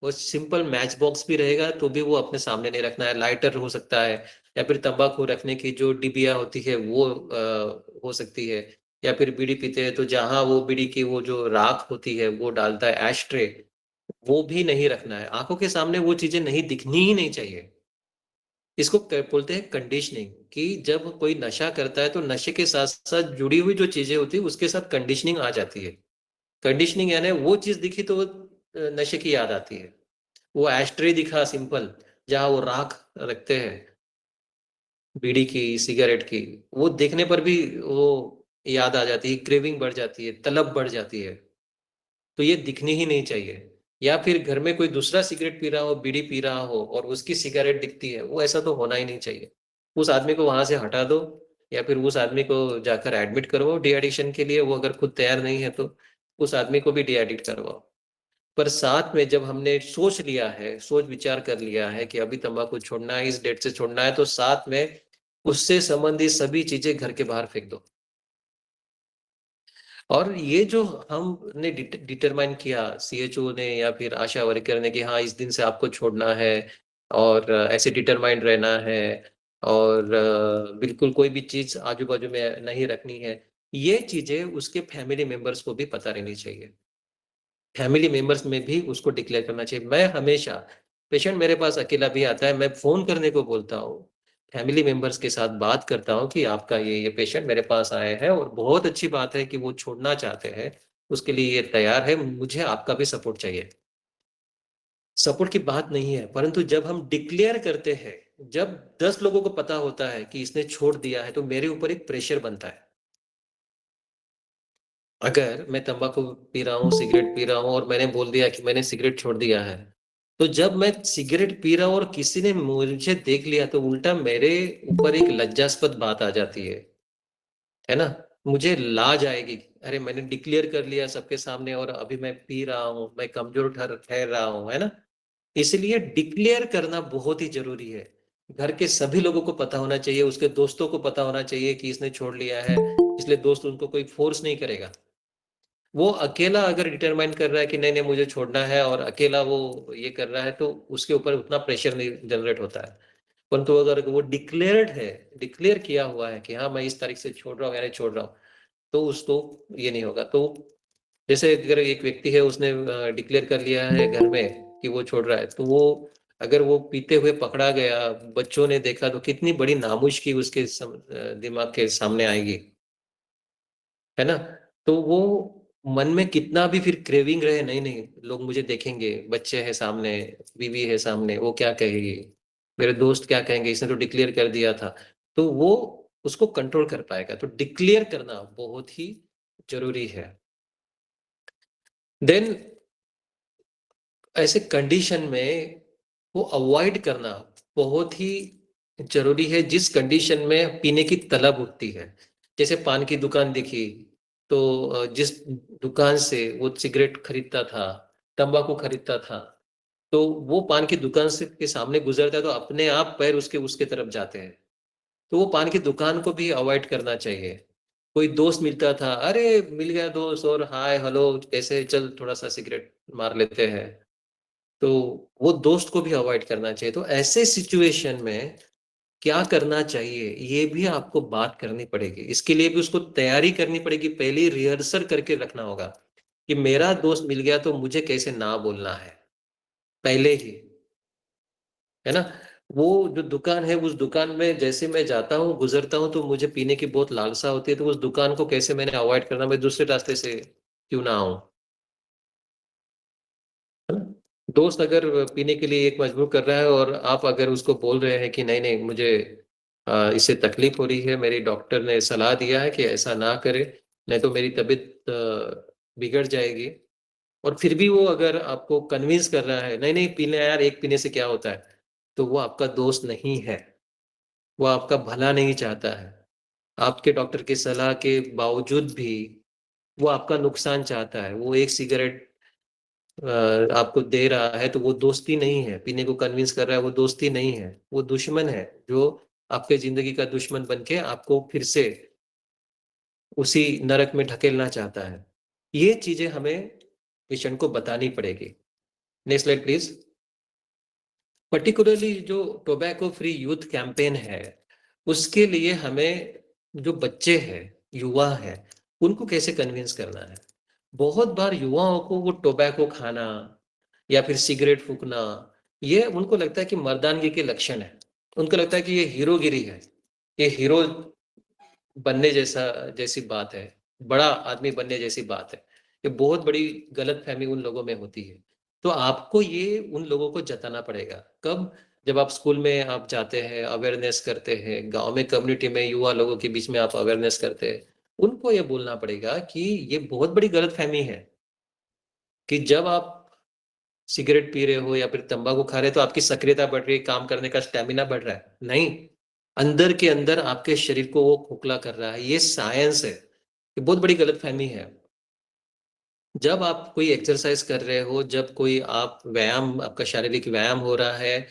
वो सिंपल मैच बॉक्स भी रहेगा तो भी वो अपने सामने नहीं रखना है, लाइटर हो सकता है, या फिर तंबाकू रखने की जो डिबिया होती है वो हो सकती है, या फिर बीड़ी पीते हैं तो जहाँ वो बीड़ी की वो जो राख होती है वो डालता है एश ट्रे, वो भी नहीं रखना है। आँखों के सामने वो चीज़ें नहीं दिखनी ही नहीं चाहिए। इसको बोलते हैं कंडीशनिंग, कि जब कोई नशा करता है तो नशे के साथ-साथ जुड़ी हुई जो चीज़ें होती है उसके साथ कंडीशनिंग आ जाती है। कंडीशनिंग यानी वो चीज़ दिखी तो नशे की याद आती है। वो एशट्रे दिखा सिंपल, जहाँ वो राख रखते हैं, बीड़ी की, सिगरेट की, वो देखने पर भी वो याद आ जाती है, क्रेविंग बढ़ जाती है, तलब बढ़ जाती है। तो ये दिखनी ही नहीं चाहिए। या फिर घर में कोई दूसरा सिगरेट पी रहा हो, बीड़ी पी रहा हो और उसकी सिगरेट दिखती है, वो ऐसा तो होना ही नहीं चाहिए। उस आदमी को वहाँ से हटा दो, या फिर उस आदमी को जाकर एडमिट करवाओ डी एडिक्शन के लिए, वो अगर खुद तैयार नहीं है तो उस आदमी को भी डी एडिक्ट करवाओ। पर साथ में जब हमने सोच लिया है, सोच विचार कर लिया है कि अभी तंबाकू छोड़ना है, इस डेट से छोड़ना है, तो साथ में उससे संबंधित सभी चीज़ें घर के बाहर फेंक दो। और ये जो हमने डिटरमाइन किया, सीएचओ ने या फिर आशा वर्कर ने, कि हाँ, इस दिन से आपको छोड़ना है, और ऐसे डिटरमाइंड रहना है, और बिल्कुल कोई भी चीज़ आजू-बाजू में नहीं रखनी है। ये चीज़ें उसके फैमिली मेंबर्स को भी पता रहनी चाहिए। फैमिली मेंबर्स में भी उसको डिक्लेयर करना चाहिए। मैं हमेशा, पेशेंट मेरे पास अकेला भी आता है, मैं फ़ोन करने को बोलता हूँ। फैमिली मेंबर्स के साथ बात करता हूँ कि आपका ये पेशेंट मेरे पास आए हैं, और बहुत अच्छी बात है कि वो छोड़ना चाहते हैं, उसके लिए ये तैयार है, मुझे आपका भी सपोर्ट चाहिए। सपोर्ट की बात नहीं है, परंतु जब हम डिक्लेयर करते हैं, जब 10 लोगों को पता होता है कि इसने छोड़ दिया है, तो मेरे ऊपर एक प्रेशर बनता है। अगर मैं तम्बाकू पी रहा हूँ, सिगरेट पी रहा हूँ, और मैंने बोल दिया कि मैंने सिगरेट छोड़ दिया है, तो जब मैं सिगरेट पी रहा हूँ और किसी ने मुझे देख लिया, तो उल्टा मेरे ऊपर एक लज्जास्पद बात आ जाती है ना? मुझे लाज आएगी, अरे मैंने डिक्लेयर कर लिया सबके सामने, और अभी मैं पी रहा हूँ, मैं कमज़ोर ठहर रहा हूँ, है ना? इसलिए डिक्लेयर करना बहुत ही ज़रूरी है। घर के सभी लोगों को पता होना चाहिए, उसके दोस्तों को पता होना चाहिए कि इसने छोड़ लिया है, इसलिए दोस्त उनको कोई फ़ोर्स नहीं करेगा। वो अकेला अगर डिटरमाइन कर रहा है कि नहीं-नहीं मुझे छोड़ना है, और अकेला वो ये कर रहा है, तो उसके ऊपर उतना प्रेशर नहीं जनरेट होता है। परंतु अगर वो डिक्लेयर्ड है, डिक्लेयर किया हुआ है कि हाँ, मैं इस तारीख से छोड़ रहा हूँ, यानी छोड़ रहा हूँ, तो उसको ये नहीं होगा। तो जैसे अगर एक व्यक्ति है, उसने डिक्लेयर कर लिया है घर में कि वो छोड़ रहा है, तो वो अगर वो पीते हुए पकड़ा गया, बच्चों ने देखा, तो कितनी बड़ी नामुश्की उसके दिमाग के सामने आएगी, है ना? तो वो मन में कितना भी फिर क्रेविंग रहे, नहीं नहीं लोग मुझे देखेंगे, बच्चे हैं सामने, बीवी है सामने, वो क्या कहेगी, मेरे दोस्त क्या कहेंगे, इसने तो डिक्लेयर कर दिया था, तो वो उसको कंट्रोल कर पाएगा। तो डिक्लेयर करना बहुत ही जरूरी है। देन ऐसे कंडीशन में वो अवॉइड करना बहुत ही जरूरी है, जिस कंडीशन में पीने की तलब उठती है। जैसे पान की दुकान दिखी, तो जिस दुकान से वो सिगरेट खरीदता था, तंबाकू खरीदता था, तो वो पान की दुकान से के सामने गुजरता है, तो अपने आप पैर उसके उसके तरफ जाते हैं। तो वो पान की दुकान को भी अवॉइड करना चाहिए। कोई दोस्त मिलता था, अरे मिल गया दोस्त, और हाय हेलो कैसे, चल थोड़ा सा सिगरेट मार लेते हैं, तो वो दोस्त को भी अवॉइड करना चाहिए। तो ऐसे सिचुएशन में क्या करना चाहिए, ये भी आपको बात करनी पड़ेगी। इसके लिए भी उसको तैयारी करनी पड़ेगी, पहले ही रिहर्सल करके रखना होगा कि मेरा दोस्त मिल गया तो मुझे कैसे ना बोलना है, पहले ही, है ना? वो जो दुकान है, उस दुकान में जैसे मैं जाता हूँ, गुजरता हूँ, तो मुझे पीने की बहुत लालसा होती है, तो उस दुकान को कैसे मैंने अवॉइड करना, मैं दूसरे रास्ते से क्यों ना आऊं, है ना? दोस्त अगर पीने के लिए एक मजबूर कर रहा है, और आप अगर उसको बोल रहे हैं कि नहीं नहीं मुझे इससे तकलीफ हो रही है, मेरी डॉक्टर ने सलाह दिया है कि ऐसा ना करे, नहीं तो मेरी तबीयत बिगड़ जाएगी, और फिर भी वो अगर आपको कन्विंस कर रहा है, नहीं नहीं पीने यार, एक पीने से क्या होता है, तो वो आपका दोस्त नहीं है, वो आपका भला नहीं चाहता है। आपके डॉक्टर की सलाह के बावजूद भी वो आपका नुकसान चाहता है। वो एक सिगरेट आपको दे रहा है, तो वो दोस्ती नहीं है, पीने को कन्विंस कर रहा है, वो दोस्ती नहीं है, वो दुश्मन है, जो आपके जिंदगी का दुश्मन बन के आपको फिर से उसी नरक में ढकेलना चाहता है। ये चीजें हमें पेशेंट को बतानी पड़ेगी। Next slide please. पर्टिकुलरली जो टोबैको फ्री यूथ कैंपेन है, उसके लिए हमें जो बच्चे हैं, युवा हैं, उनको कैसे कन्विंस करना है। बहुत बार युवाओं को वो टोबैको खाना या फिर सिगरेट फूकना, ये उनको लगता है कि मर्दानगी के लक्षण है, उनको लगता है कि ये हीरोगिरी है, ये हीरो बनने जैसी बात है, बड़ा आदमी बनने जैसी बात है। ये बहुत बड़ी गलतफहमी उन लोगों में होती है। तो आपको ये उन लोगों को जताना पड़ेगा। कब? जब आप स्कूल में आप जाते हैं, अवेयरनेस करते हैं, गांव में कम्युनिटी में युवा लोगों के बीच में आप अवेयरनेस करते हैं, उनको ये बोलना पड़ेगा कि ये बहुत बड़ी गलतफहमी है कि जब आप सिगरेट पी रहे हो या फिर तंबाकू खा रहे हो तो आपकी सक्रियता बढ़ रही है, काम करने का स्टेमिना बढ़ रहा है, नहीं। अंदर के अंदर आपके शरीर को वो खोखला कर रहा है, ये साइंस है। ये बहुत बड़ी गलतफहमी है। जब आप कोई एक्सरसाइज कर रहे हो, जब कोई आप व्यायाम, आपका शारीरिक व्यायाम हो रहा है,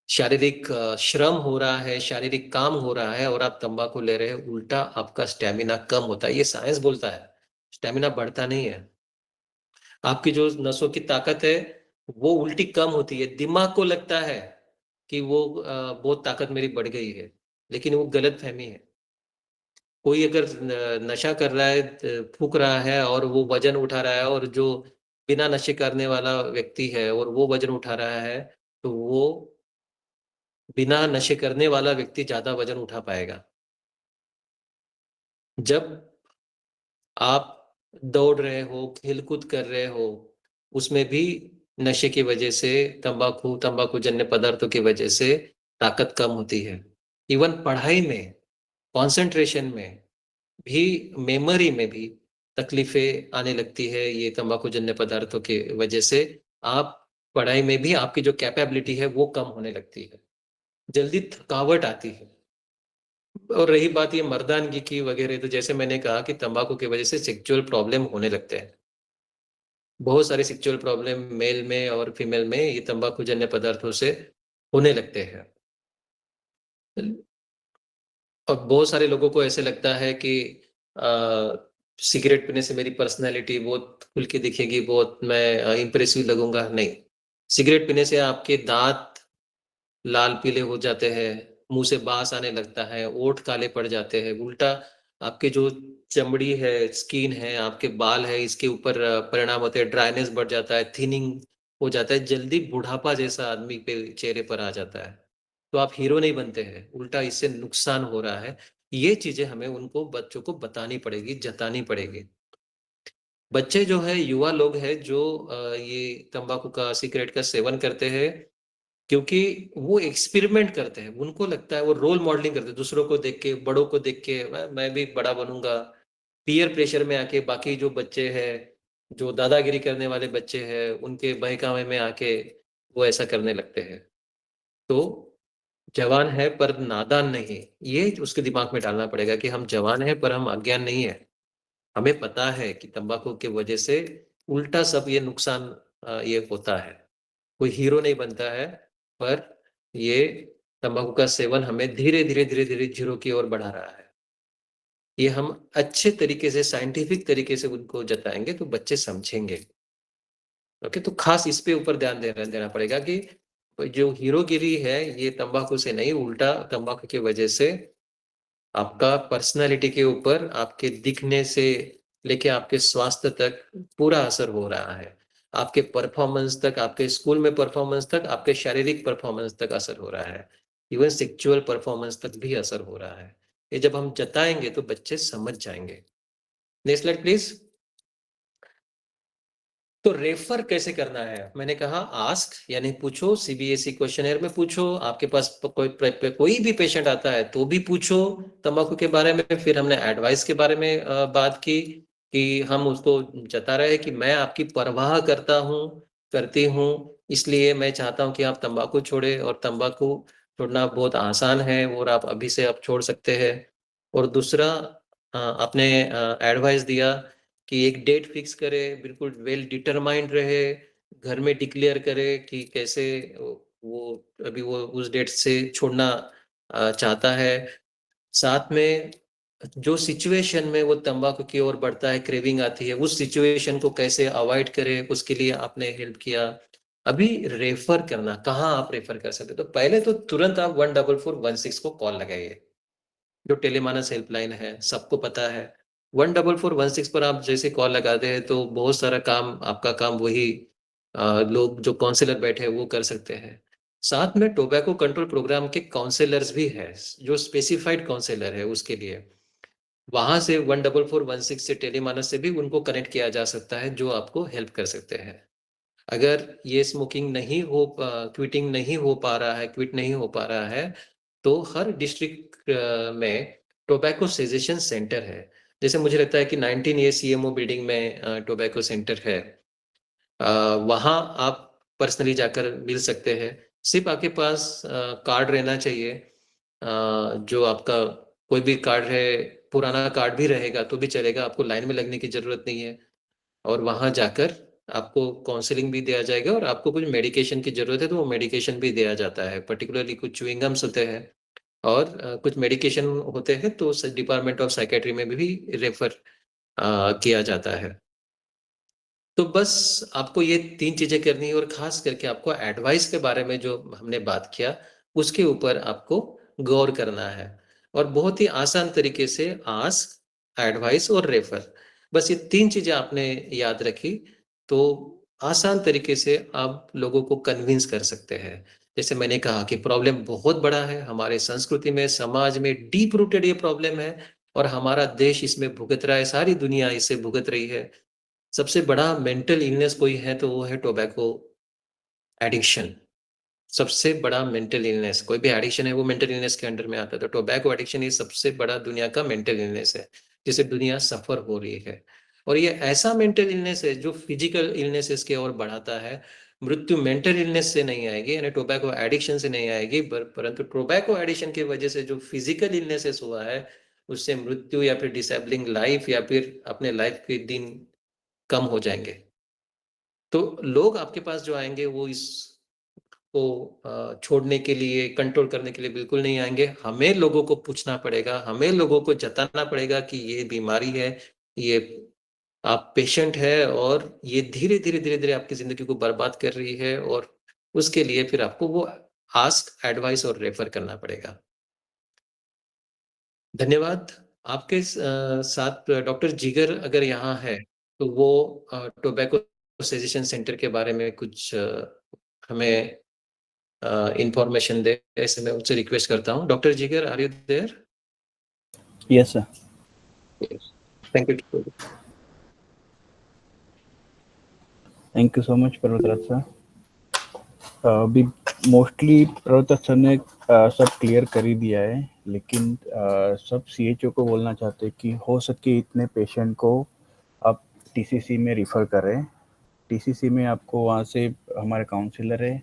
शारीरिक श्रम हो रहा है, शारीरिक काम हो रहा है, और आप तंबाकू ले रहे हो, उल्टा आपका स्टेमिना कम होता है, ये साइंस बोलता है। स्टेमिना बढ़ता नहीं है। आपकी जो नसों की ताकत है, वो उल्टी कम होती है। दिमाग को लगता है कि वो बहुत ताकत मेरी बढ़ गई है, लेकिन वो गलत फहमी है। कोई अगर नशा कर रहा है, फूक रहा है, और वो वजन उठा रहा है, और जो बिना नशे करने वाला व्यक्ति है और वो वजन उठा रहा है, तो वो बिना नशे करने वाला व्यक्ति ज्यादा वजन उठा पाएगा। जब आप दौड़ रहे हो, खेल-कूद कर रहे हो, उसमें भी नशे की वजह से, तंबाकू जन्य पदार्थों की वजह से ताकत कम होती है। इवन पढ़ाई में, कंसंट्रेशन में भी, मेमोरी में भी तकलीफें आने लगती है, ये तंबाकू जन्य पदार्थों की वजह से। आप पढ़ाई में भी आपकी जो कैपेबिलिटी है वो कम होने लगती है, जल्दी थकावट आती है। और रही बात ये मर्दानगी की वगैरह, तो जैसे मैंने कहा कि तंबाकू की वजह से सेक्सुअल प्रॉब्लम होने लगते हैं। बहुत सारे सेक्सुअल प्रॉब्लम मेल में और फीमेल में ये तंबाकू जन्य पदार्थों से होने लगते हैं। और बहुत सारे लोगों को ऐसे लगता है कि सिगरेट पीने से मेरी पर्सनैलिटी बहुत खुल के दिखेगी, बहुत मैं इम्प्रेसिव लगूंगा। नहीं, सिगरेट पीने से आपके दांत लाल पीले हो जाते हैं, मुंह से बास आने लगता है, ओंठ काले पड़ जाते हैं, उल्टा आपके जो चमड़ी है, स्किन है, आपके बाल है, इसके ऊपर परिणाम होते हैं, ड्राइनेस बढ़ जाता है, थिनिंग हो जाता है, जल्दी बुढ़ापा जैसा आदमी पे चेहरे पर आ जाता है। तो आप हीरो नहीं बनते हैं, उल्टा इससे नुकसान हो रहा है। ये चीज़ें हमें उनको बच्चों को बतानी पड़ेगी, जतानी पड़ेगी। बच्चे जो है, युवा लोग हैं जो ये तंबाकू का, सिगरेट का सेवन करते हैं क्योंकि वो एक्सपेरिमेंट करते हैं। उनको लगता है वो रोल मॉडलिंग करते हैं, दूसरों को देख के, बड़ों को देख के मैं भी बड़ा बनूँगा। पीयर प्रेशर में आके बाकी जो बच्चे हैं, जो दादागिरी करने वाले बच्चे हैं, उनके बहकावे में आके वो ऐसा करने लगते हैं। तो जवान है पर नादान नहीं, ये उसके दिमाग में डालना पड़ेगा कि हम जवान हैं पर हम अज्ञान नहीं है। हमें पता है कि तंबाकू की वजह से उल्टा सब ये नुकसान ये होता है। कोई हीरो नहीं बनता है, पर ये तंबाकू का सेवन हमें धीरे-धीरे, धीरे-धीरे ज़ीरो की ओर बढ़ा रहा है। ये हम अच्छे तरीके से, साइंटिफिक तरीके से उनको जताएँगे तो बच्चे समझेंगे। ओके, तो ख़ास इस पे ऊपर ध्यान देना देना पड़ेगा कि जो हीरोगिरी है, ये तंबाकू से नहीं, उल्टा तंबाकू की वजह से आपका पर्सनैलिटी के ऊपर, आपके दिखने से लेके आपके स्वास्थ्य तक पूरा असर हो रहा है। आपके परफ़ॉर्मेंस तक, आपके स्कूल में परफ़ॉर्मेंस तक, आपके शारीरिक परफ़ॉर्मेंस तक असर हो रहा है। इवन सेक्सुअल परफ़ॉर्मेंस तक भी असर हो रहा है। ये जब हम जताएँगे तो बच्चे समझ जाएँगे। Next slide please. तो रेफर कैसे करना है? मैंने कहा आस्क यानी पूछो, सीबीएसई क्वेश्चनेयर में पूछो, आपके पास कोई भी पेशेंट आता है तो भी पूछो तंबाकू के बारे में। फिर हमने एडवाइस के बारे में बात की कि हम उसको जता रहे हैं कि मैं आपकी परवाह करता हूँ, करती हूँ, इसलिए मैं चाहता हूँ कि आप तंबाकू छोड़ें और तंबाकू छोड़ना बहुत आसान है और आप अभी से आप छोड़ सकते हैं। और दूसरा आपने एडवाइस दिया कि एक डेट फिक्स करे, बिल्कुल वेल डिटरमाइंड रहे, घर में डिक्लेयर करे कि कैसे वो अभी वो उस डेट से छोड़ना चाहता है। साथ में जो सिचुएशन में वो तंबाकू की ओर बढ़ता है, क्रेविंग आती है, उस सिचुएशन को कैसे अवॉइड करे, उसके लिए आपने हेल्प किया। अभी रेफर करना, कहाँ आप रेफर कर सकते हो? तो पहले तो तुरंत आप 14416 को कॉल लगाइए। जो टेलीमानस हेल्पलाइन है, सबको पता है। 14416 पर आप जैसे कॉल लगाते हैं तो बहुत सारा काम आपका काम वही लोग जो काउंसलर बैठे हैं वो कर सकते हैं। साथ में टोबैको कंट्रोल प्रोग्राम के काउंसलर्स भी हैं, जो स्पेसिफाइड काउंसलर है उसके लिए। वहाँ से 14416 से टेलीमानस से भी उनको कनेक्ट किया जा सकता है, जो आपको हेल्प कर सकते हैं। अगर ये स्मोकिंग नहीं हो क्विटिंग नहीं हो पा रहा है, क्विट नहीं हो पा रहा है, तो हर डिस्ट्रिक्ट में टोबैको सेजेशन सेंटर है। जैसे मुझे लगता है कि 19 ए सीएमओ बिल्डिंग में टोबैको सेंटर है। वहाँ आप पर्सनली जाकर मिल सकते हैं। सिर्फ़ आपके पास कार्ड रहना चाहिए। जो आपका कोई भी कार्ड है, पुराना कार्ड भी रहेगा तो भी चलेगा, आपको लाइन में लगने की ज़रूरत नहीं है। और वहाँ जाकर आपको काउंसलिंग भी दिया जाएगा और आपको कुछ मेडिकेशन की ज़रूरत है, तो वो मेडिकेशन भी दिया जाता है। पर्टिकुलरली कुछ च्युइंग गम्स होते हैं और कुछ मेडिकेशन होते हैं, तो स डिपार्टमेंट ऑफ साइकियाट्री में भी रेफ़र किया जाता है। तो बस आपको ये 3 चीज़ें करनी है और ख़ास करके आपको एडवाइस के बारे में जो हमने बात किया, उसके ऊपर आपको गौर करना है और बहुत ही आसान तरीके से आस्क, एडवाइस और रेफर। बस ये 3 चीज़ें आपने याद रखी, तो आसान तरीके से आप लोगों को कन्विंस कर सकते हैं। जैसे मैंने कहा कि प्रॉब्लम बहुत बड़ा है, हमारे संस्कृति में, समाज में डीप रूटेड ये प्रॉब्लम है और हमारा देश इसमें भुगत रहा है, सारी दुनिया इससे भुगत रही है। सबसे बड़ा मेंटल इलनेस कोई है तो वो है टोबैको एडिक्शन। सबसे बड़ा मेंटल इलनेस कोई भी एडिक्शन है वो मेंटल इलनेस के अंडर में आता है। तो टोबैको एडिक्शन ये सबसे बड़ा दुनिया का मेंटल इलनेस है, जिससे दुनिया सफ़र हो रही है। और ये ऐसा मेंटल इलनेस है जो फिजिकल इलनेसेस की ओर बढ़ाता है। मृत्यु मेंटल इलनेस से नहीं आएगी यानी टोबैको एडिक्शन से नहीं आएगी परंतु टोबैको एडिक्शन की वजह से जो फिजिकल इलनेसेस हुआ है, उससे मृत्यु या फिर डिसेबलिंग लाइफ या फिर अपने लाइफ के दिन कम हो जाएँगे। तो लोग आपके पास जो आएँगे वो इसको छोड़ने के लिए, कंट्रोल करने के लिए बिल्कुल नहीं आएँगे। हमें लोगों को पूछना पड़ेगा, हमें लोगों को जताना पड़ेगा कि ये बीमारी है, ये आप पेशेंट हैं और ये धीरे-धीरे, धीरे-धीरे आपकी ज़िंदगी को बर्बाद कर रही है और उसके लिए फिर आपको वो आस्क, एडवाइस और रेफर करना पड़ेगा। धन्यवाद। आपके साथ डॉक्टर जिगर अगर यहाँ है, तो वो टोबैको सजेशन सेंटर के बारे में कुछ हमें इंफॉर्मेशन दे, ऐसे मैं उनसे रिक्वेस्ट करता हूँ। Doctor Jigar, are you there? Yes, sir. Thank you. Thank you so much, Parvatraj sir. अभी मोस्टली पर्वत सर ने सब क्लियर कर ही दिया है, लेकिन सब सीएचओ को बोलना चाहते हैं कि हो सके इतने पेशेंट को आप टीसीसी में रिफ़र करें। टीसीसी में आपको वहाँ से हमारे काउंसलर है,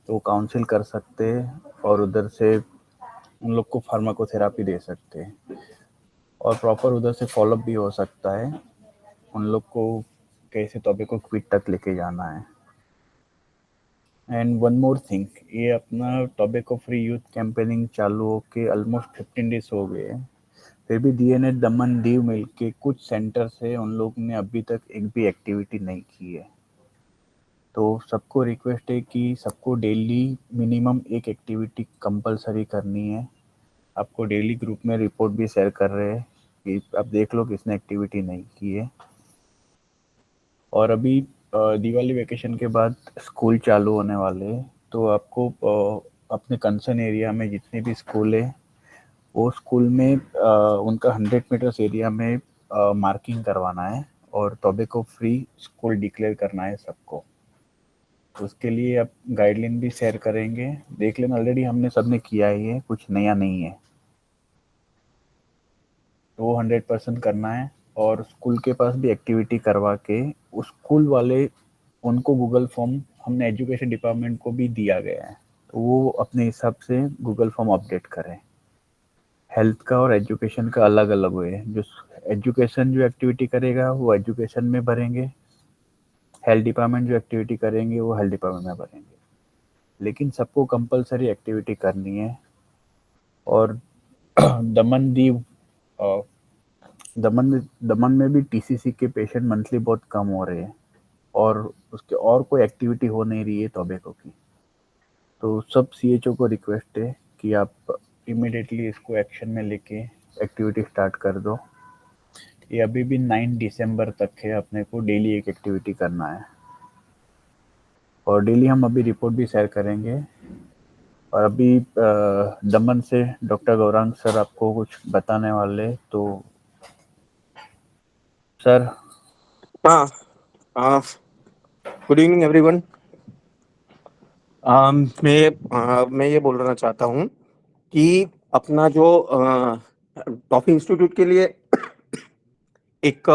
तो वो काउंसिल कर सकते हैं और उधर से उन लोग को फार्माकोथेरापी दे सकते हैं और प्रॉपर उधर से फॉलोअप भी हो सकता है उन लोग को कैसे तौबे को क्विट तक लेके जाना है। एंड वन मोर थिंग, ये अपना टोबैको फ्री यूथ कैंपेनिंग चालू होके ऑलमोस्ट 15 डेज हो गए हैं, फिर भी डीएनए दमन दीव मिल के कुछ सेंटर से उन लोग ने अभी तक एक भी एक्टिविटी नहीं की है। तो सबको रिक्वेस्ट है कि सबको डेली मिनिमम एक एक्टिविटी कंपलसरी करनी है। आपको डेली ग्रुप में रिपोर्ट भी शेयर कर रहे हैं कि आप देख लो किसने एक्टिविटी नहीं की है। और अभी दिवाली वेकेशन के बाद स्कूल चालू होने वाले हैं, तो आपको अपने कंसर्न एरिया में जितने भी स्कूल है वो स्कूल में उनका 100 मीटर्स एरिया में मार्किंग करवाना है और टोबैको फ्री स्कूल डिक्लेयर करना है सबको। तो उसके लिए आप गाइडलाइन भी शेयर करेंगे, देख लेना, ऑलरेडी हमने सबने किया ही है, कुछ नया नहीं है। तो वो 100% करना है और स्कूल के पास भी एक्टिविटी करवा के उस स्कूल वाले उनको गूगल फॉर्म हमने एजुकेशन डिपार्टमेंट को भी दिया गया है, तो वो अपने हिसाब से गूगल फॉर्म अपडेट करें। हेल्थ का और एजुकेशन का अलग अलग हुए, जो एजुकेशन जो एक्टिविटी करेगा वो एजुकेशन में भरेंगे, हेल्थ डिपार्टमेंट जो एक्टिविटी करेंगे वो हेल्थ डिपार्टमेंट में भरेंगे, लेकिन सबको कंपलसरी एक्टिविटी करनी है। और दमन दीव दमन में भी टीसीसी के पेशेंट मंथली बहुत कम हो रहे हैं और उसके और कोई एक्टिविटी हो नहीं रही है टोबैको की। तो सब सीएचओ को रिक्वेस्ट है कि आप इमिडिएटली इसको एक्शन में लेके एक्टिविटी स्टार्ट कर दो। ये अभी भी 9 दिसंबर तक है, अपने को डेली एक एक्टिविटी करना है और डेली हम अभी रिपोर्ट भी शेयर करेंगे। और अभी दमन से डॉक्टर गौरांग सर आपको कुछ बताने वाले, तो सर। हाँ, गुड इवनिंग एवरीवन। मैं ये बोलना चाहता हूँ कि अपना जो टॉफी इंस्टीट्यूट के लिए एक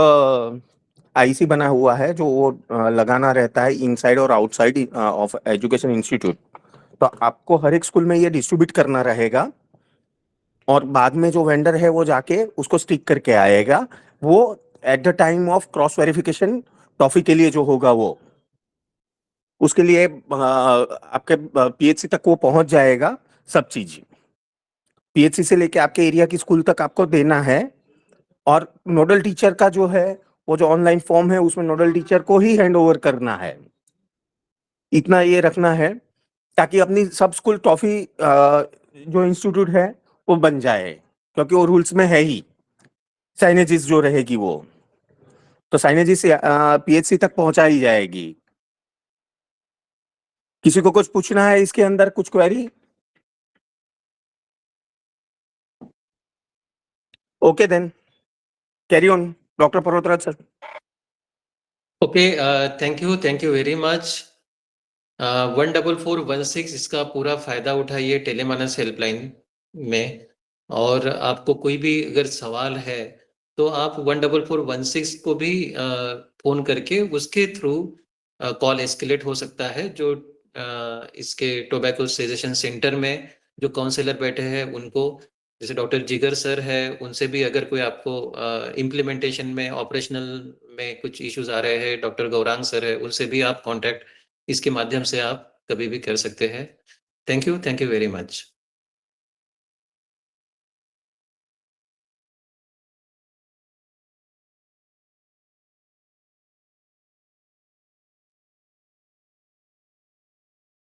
आईसी बना हुआ है, जो वो लगाना रहता है इनसाइड और आउटसाइड ऑफ एजुकेशन इंस्टीट्यूट। तो आपको हर एक स्कूल में ये डिस्ट्रीब्यूट करना रहेगा और बाद में जो वेंडर है वो जाके उसको स्टिक करके आएगा। वो at the time of cross verification toffee के लिए जो होगा वो उसके लिए आपके पीएचसी तक वो पहुंच जाएगा। सब चीज पीएचसी से लेके आपके एरिया की स्कूल तक आपको देना है। और नोडल टीचर का जो है, वो जो ऑनलाइन फॉर्म है उसमें नोडल टीचर को ही हैंड ओवर करना है। इतना ये रखना है ताकि अपनी सब स्कूल टॉफी जो इंस्टीट्यूट है वो बन जाए, क्योंकि वो रूल्स में है ही। साइनेजिस जो रहेगी वो तो साइनेजिस पीएचसी तक पहुंचाई जाएगी। किसी को कुछ पूछना है इसके अंदर, कुछ query? Okay then, carry on doctor Parvatraj sir. Okay, thank you very much. 14416 इसका पूरा फायदा उठाइए टेलीमानस हेल्पलाइन में। और आपको कोई भी अगर सवाल है तो आप 14416 को भी फोन करके उसके थ्रू कॉल एस्केलेट हो सकता है। जो इसके टोबैको सजेशन सेंटर में जो काउंसलर बैठे हैं उनको, जैसे डॉक्टर जिगर सर है, उनसे भी अगर कोई आपको इम्प्लीमेंटेशन में ऑपरेशनल में कुछ इश्यूज आ रहे हैं, डॉक्टर गौरांग सर है, उनसे भी आप कांटेक्ट इसके माध्यम से आप कभी भी कर सकते हैं। Thank you very much.